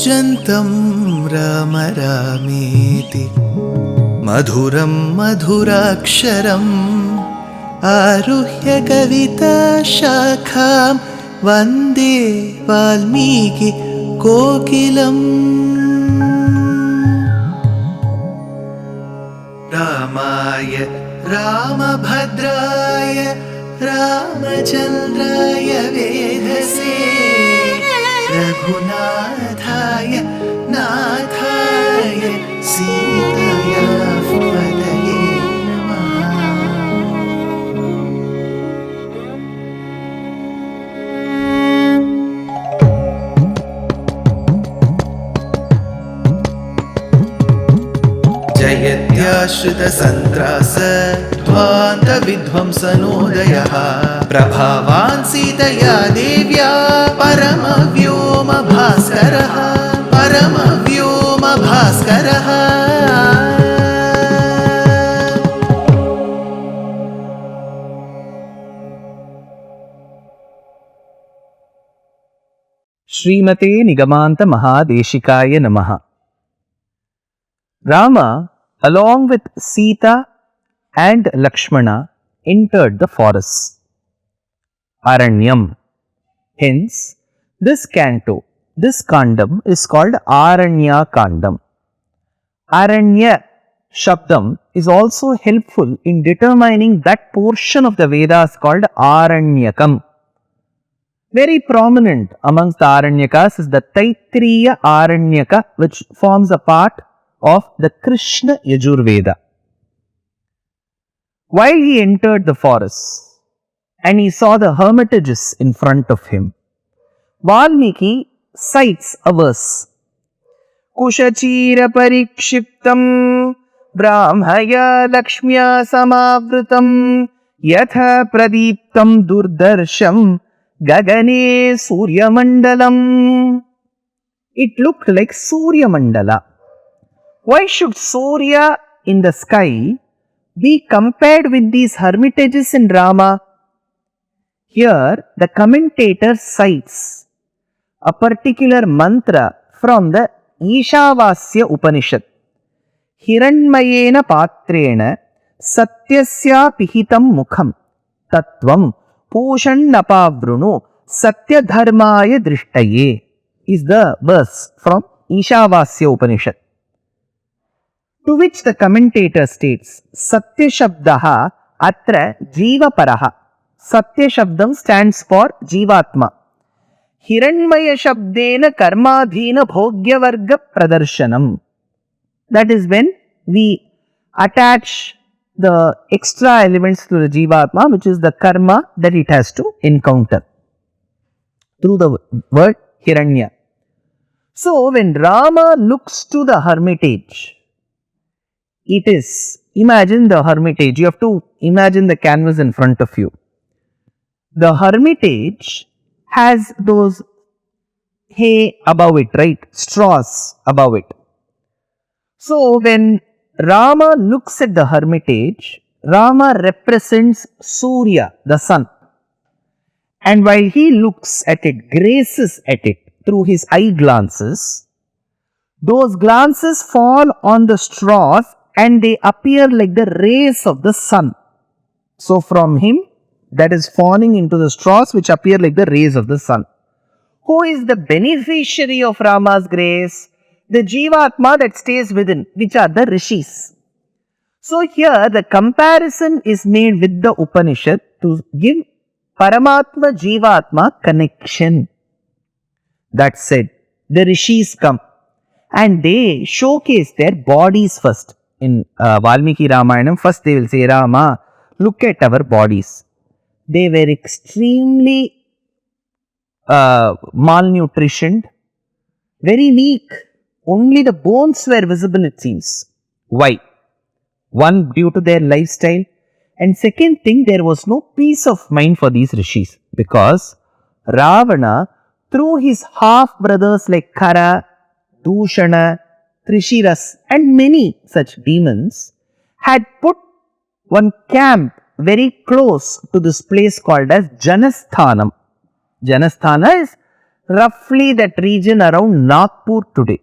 कूजन्तं राम रामेति मधुरं मधुराक्षरम् आरुह्य कविताशाखां वन्दे वाल्मीकि कोकिलम्। रामाय रामभद्राय रामचन्द्राय वेधसे रघुनाथाय नाथाय सीताया पतये नमः। जयत्याश्रितसन्त्रास ध्वान्तविध्वंसनोदयः प्रभावान् सीतया देव्या परमव्योमभास्करः परमव्योमभास्करः। श्रीमते निगमान्त महादेशिकाय नमः। Rama, along with Sita and Lakshmana, entered the forest, Aranyam. Hence, this canto, this kandam is called Aranya Kandam. Aranya Shabdam is also helpful in determining that portion of the Vedas called Aranyakam. Very prominent amongst the Aranyakas is the Taittiriya Aranyaka, which forms a part of the Krishna Yajurveda. While he entered the forest and he saw the hermitages in front of him, Valmiki cites a verse. Kushachira parikshiptam brahmaya lakshmya samavritam yatha pradiptam durdarsham gagane Surya Mandalam. It looked like Surya Mandala. Why should Surya in the sky be compared with these hermitages in Rama? Here the commentator cites a particular mantra from the Ishavasya Upanishad. Hiranmayena patrena satyasya pihitam mukham tattvam pushannapavrunu satyadharmaya drishtaye is the verse from Ishavasya Upanishad. To which the commentator states, Satya Shabdaha atra Jiva Paraha. Satya Shabdam stands for Jivatma. Hiranmaya Shabdena Karmadhina Bhogya Varga Pradarshanam. That is when we attach the extra elements to the Jivatma, which is the karma that it has to encounter through the word Hiranya. So when Rama looks to the hermitage, it is, imagine the hermitage, you have to imagine the canvas in front of you. The hermitage has those hay above it, right? Straws above it. So when Rama looks at the hermitage, Rama represents Surya, the sun. And while he looks at it, gazes at it through his eye glances, those glances fall on the straws and they appear like the rays of the sun. So from him, that is falling into the straws which appear like the rays of the sun. Who is the beneficiary of Rama's grace? The Jivatma that stays within, which are the Rishis. So here the comparison is made with the Upanishad to give Paramatma Jivatma connection. That said, the Rishis come and they showcase their bodies first. In Valmiki Ramayanam, first they will say, Rama, look at our bodies. They were extremely malnutritioned, very weak. Only the bones were visible, it seems. Why? One, due to their lifestyle. And second thing, there was no peace of mind for these rishis. Because Ravana, through his half brothers like Kara, Dushana, Trishiras and many such demons, had put one camp very close to this place called as Janasthanam. Janasthana is roughly that region around Nagpur today.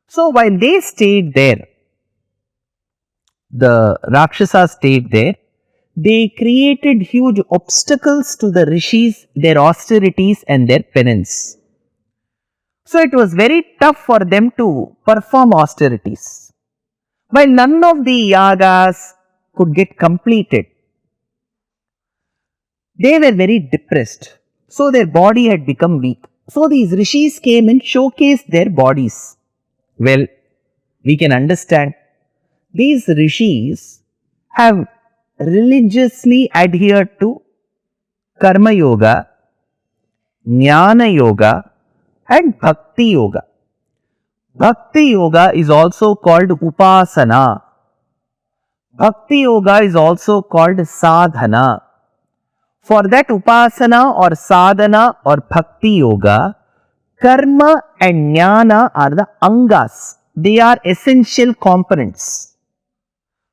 So while they stayed there, the Rakshasas stayed there, they created huge obstacles to the Rishis, their austerities and their penance. So it was very tough for them to perform austerities. While none of the yagas could get completed, they were very depressed. So their body had become weak. So these Rishis came and showcased their bodies. Well, we can understand these Rishis have religiously adhered to Karma Yoga, Jnana Yoga and Bhakti Yoga. Bhakti Yoga is also called Upasana. Bhakti Yoga is also called Sadhana. For that Upasana or Sadhana or Bhakti Yoga, Karma and Jnana are the Angas. They are essential components.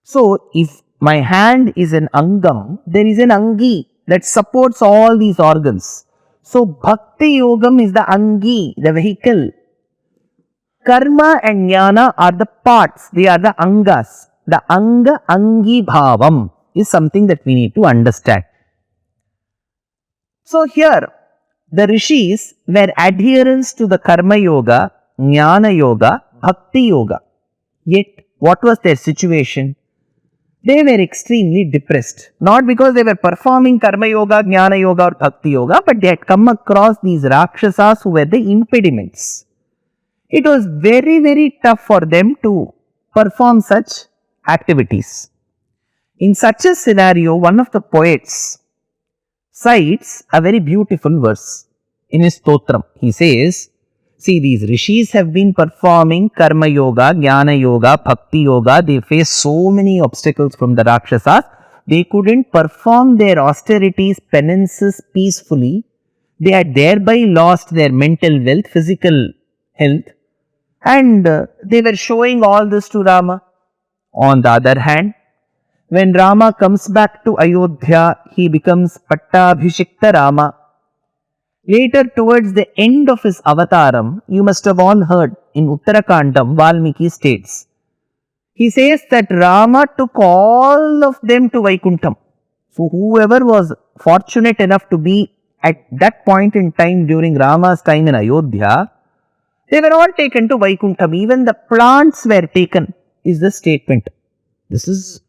So, if my hand is an Angam, there is an Angi that supports all these organs. So, Bhakti Yogam is the Angi, the vehicle. Karma and Jnana are the parts, they are the Angas. The Anga Angi Bhavam is something that we need to understand. So, here the Rishis were adherents to the Karma Yoga, Jnana Yoga, Bhakti Yoga. Yet, what was their situation? They were extremely depressed. Not because they were performing Karma Yoga, Jnana Yoga or Bhakti Yoga, but they had come across these Rakshasas who were the impediments. It was very, very tough for them to perform such activities. In such a scenario, one of the poets cites a very beautiful verse in his Stotram. He says, see, these Rishis have been performing Karma Yoga, Jnana Yoga, Bhakti Yoga. They faced so many obstacles from the Rakshasas. They couldn't perform their austerities, penances peacefully. They had thereby lost their mental wealth, physical health. And they were showing all this to Rama. On the other hand, when Rama comes back to Ayodhya, he becomes Pattabhishikta Rama. Later, towards the end of his avataram, you must have all heard in Kandam, Valmiki states. He says that Rama took all of them to Vaikuntham. So, whoever was fortunate enough to be at that point in time during Rama's time in Ayodhya, they were all taken to Vaikuntham. Even the plants were taken, is the statement. This is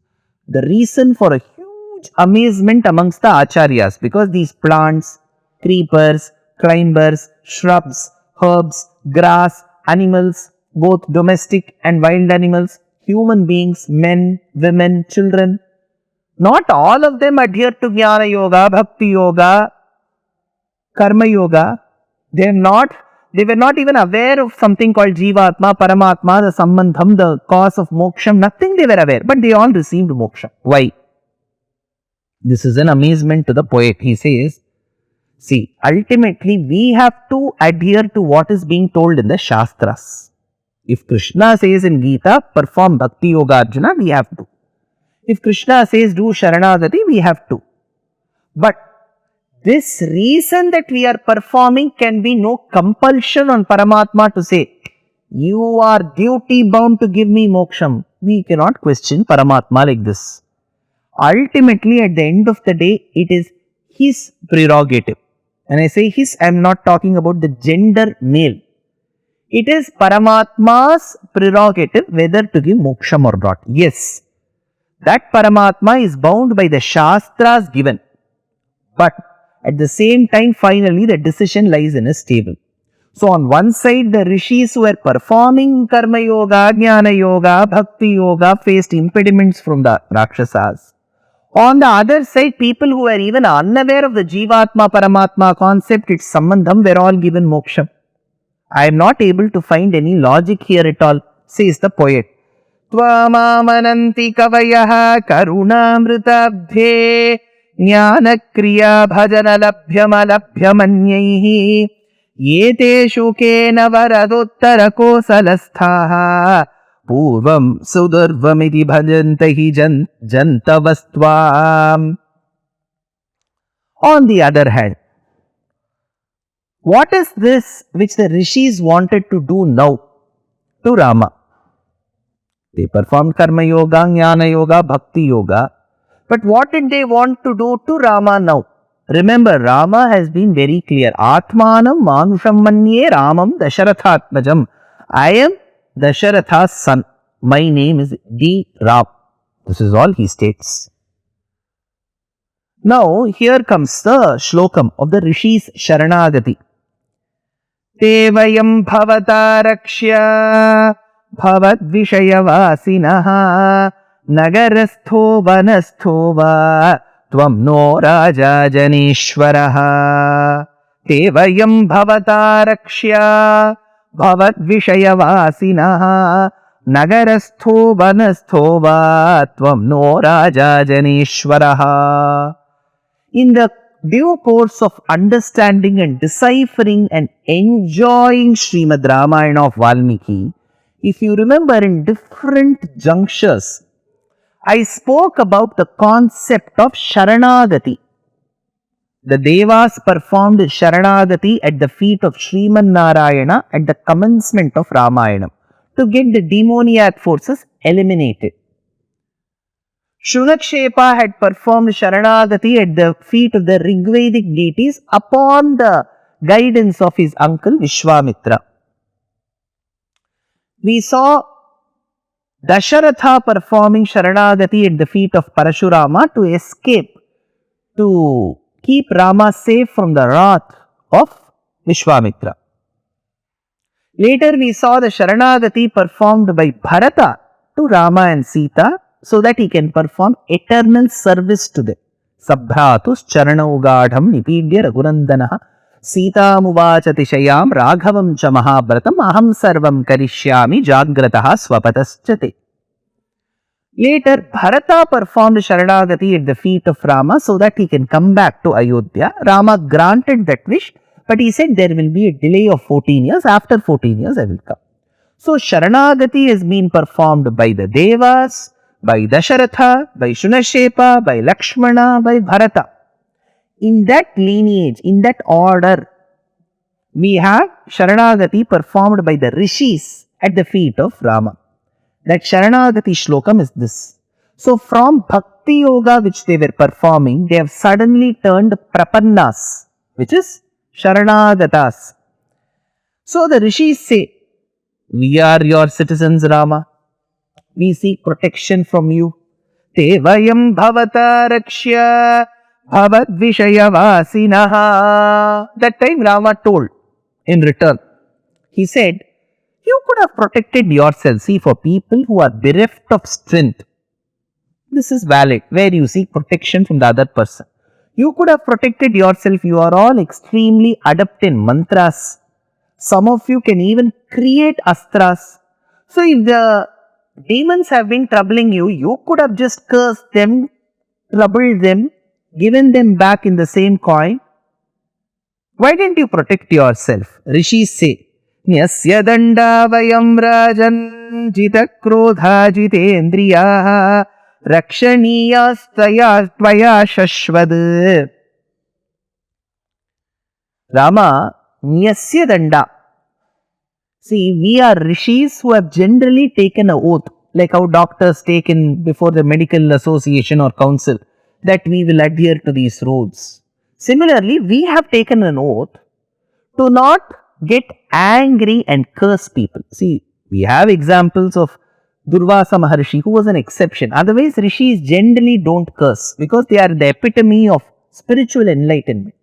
the reason for a huge amazement amongst the acharyas, because these plants, creepers, climbers, shrubs, herbs, grass, animals, both domestic and wild animals, human beings, men, women, children, not all of them adhere to Jnana Yoga, Bhakti Yoga, Karma Yoga. They were not even aware of something called Jivatma, Paramatma, the Sambandham, the cause of Moksha. Nothing they were aware, but they all received Moksha. Why? This is an amazement to the poet. He says, see, ultimately we have to adhere to what is being told in the Shastras. If Krishna says in Gita, perform Bhakti Yoga Arjuna, we have to. If Krishna says do Sharanagati, we have to. But this reason that we are performing can be no compulsion on Paramatma to say, you are duty bound to give me moksham. We cannot question Paramatma like this. Ultimately, at the end of the day, it is his prerogative. When I say his, I am not talking about the gender male. It is Paramatma's prerogative whether to give moksham or not. Yes, that Paramatma is bound by the Shastras given. But at the same time, finally, the decision lies in his table. So, on one side, the Rishis who were performing Karma Yoga, Jnana Yoga, Bhakti Yoga faced impediments from the Rakshasas. On the other side, people who were even unaware of the Jivatma Paramatma concept, its Sambandham, were all given moksha. I am not able to find any logic here at all, says the poet. Tvamamananti kavayaha karunamritabdhe jnanakriya bhajana labhyamalabhyamanyaihi yete shukena varadottara kosalasthaha Purvam Sudarvamiti Bhajantahi Jantavastvam. On the other hand, What is this which the Rishis wanted to do now to Rama? They performed Karma Yoga, Jnana Yoga, Bhakti Yoga. But what did they want to do to Rama now? Remember, Rama has been very clear. Atmanam Manusham Manye Ramam Dasharathatmajam. I am Dasharatha's son. My name is D. Ram. This is all he states. Now, here comes the shlokam of the Rishis Sharanagati. Devayam bhavata rakshya bhavadvishayavasinaha nagarastho vanastho va tvam no raja janeshwaraha. Devayam bhavata rakshya bhavadvishayavasinaha nagarastho vanastho va tvam no raja janeshwaraha. In the due course of understanding and deciphering and enjoying Srimad Ramayana of Valmiki, if you remember in different junctures, I spoke about the concept of Sharanagati. The Devas performed Sharanagati at the feet of Sriman Narayana at the commencement of Ramayana to get the demoniac forces eliminated. Shunakshepa had performed Sharanagati at the feet of the Rigvedic deities upon the guidance of his uncle Vishwamitra. We saw Dasharatha performing Sharanagati at the feet of Parashurama to escape, to keep Rama safe from the wrath of Vishwamitra. Later we saw the Sharanagati performed by Bharata to Rama and Sita, so that he can perform eternal service to them. Sabhratus charanaugadham nipidya raghunandanaha Sita muvachatishayam raghavam cha mahabharatam aham sarvam karishyami jagrataha swapataschate. Later, Bharata performed Sharanagati at the feet of Rama so that he can come back to Ayodhya. Rama granted that wish, but he said there will be a delay of 14 years. After 14 years, I will come. So, Sharanagati has been performed by the Devas, by Dasharatha, by Shunashepa, by Lakshmana, by Bharata. In that lineage, in that order, we have Sharanagati performed by the Rishis at the feet of Rama. That Sharanagati shlokam is this. So from Bhakti Yoga which they were performing, they have suddenly turned Prapannas, which is Sharanagatas. So the Rishis say, we are your citizens, Rama. We seek protection from you. Devayam bhavata rakshya bhavadvishayavasinaha. That time Rama told in return. He said, you could have protected yourself. See, for people who are bereft of strength, this is valid, where you seek protection from the other person. You could have protected yourself. You are all extremely adept in mantras. Some of you can even create astras. So if the demons have been troubling you, you could have just cursed them, troubled them, given them back in the same coin. Why didn't you protect yourself? Rishis say, Nyasya danda vayam rajan jita krodha jitendriya rakshaniyastaya tvaya shashvad. Rama, Nyasya danda. See, we are Rishis who have generally taken an oath, like how doctors take in before the medical association or council, that we will adhere to these rules. Similarly, we have taken an oath to not get angry and curse people. See, we have examples of Durvasa Maharshi, who was an exception. Otherwise, Rishis generally don't curse because they are the epitome of spiritual enlightenment.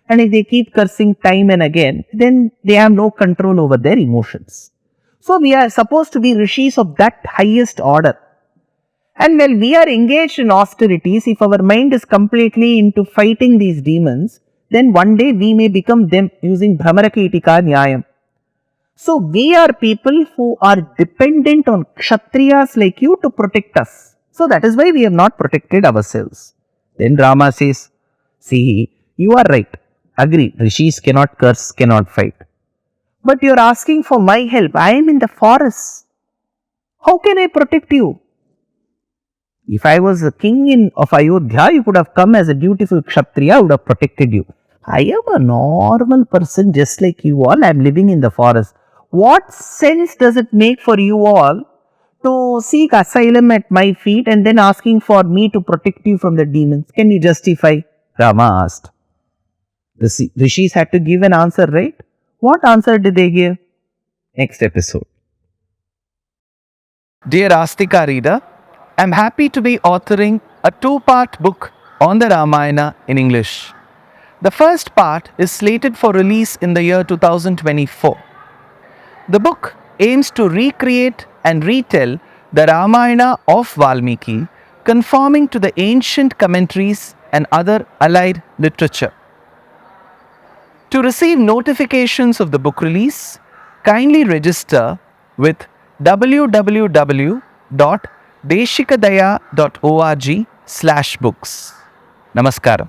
And if they keep cursing time and again, then they have no control over their emotions. So we are supposed to be Rishis of that highest order. And when we are engaged in austerities, if our mind is completely into fighting these demons, then one day we may become them using Brahmarakitika Nyayam. So we are people who are dependent on Kshatriyas like you to protect us. So that is why we have not protected ourselves. Then Rama says, see, you are right. Agree, Rishis cannot curse, cannot fight. But you are asking for my help. I am in the forest. How can I protect you? If I was a king of Ayodhya, you could have come as a dutiful Kshatriya, I would have protected you. I am a normal person just like you all. I am living in the forest. What sense does it make for you all to seek asylum at my feet and then asking for me to protect you from the demons? Can you justify? Rama asked. The Rishis had to give an answer, right? What answer did they give? Next episode. Dear Astika reader, I am happy to be authoring a two-part book on the Ramayana in English. The first part is slated for release in the year 2024. The book aims to recreate and retell the Ramayana of Valmiki, conforming to the ancient commentaries and other allied literature. To receive notifications of the book release, kindly register with www.deshikadaya.org/books. Namaskaram.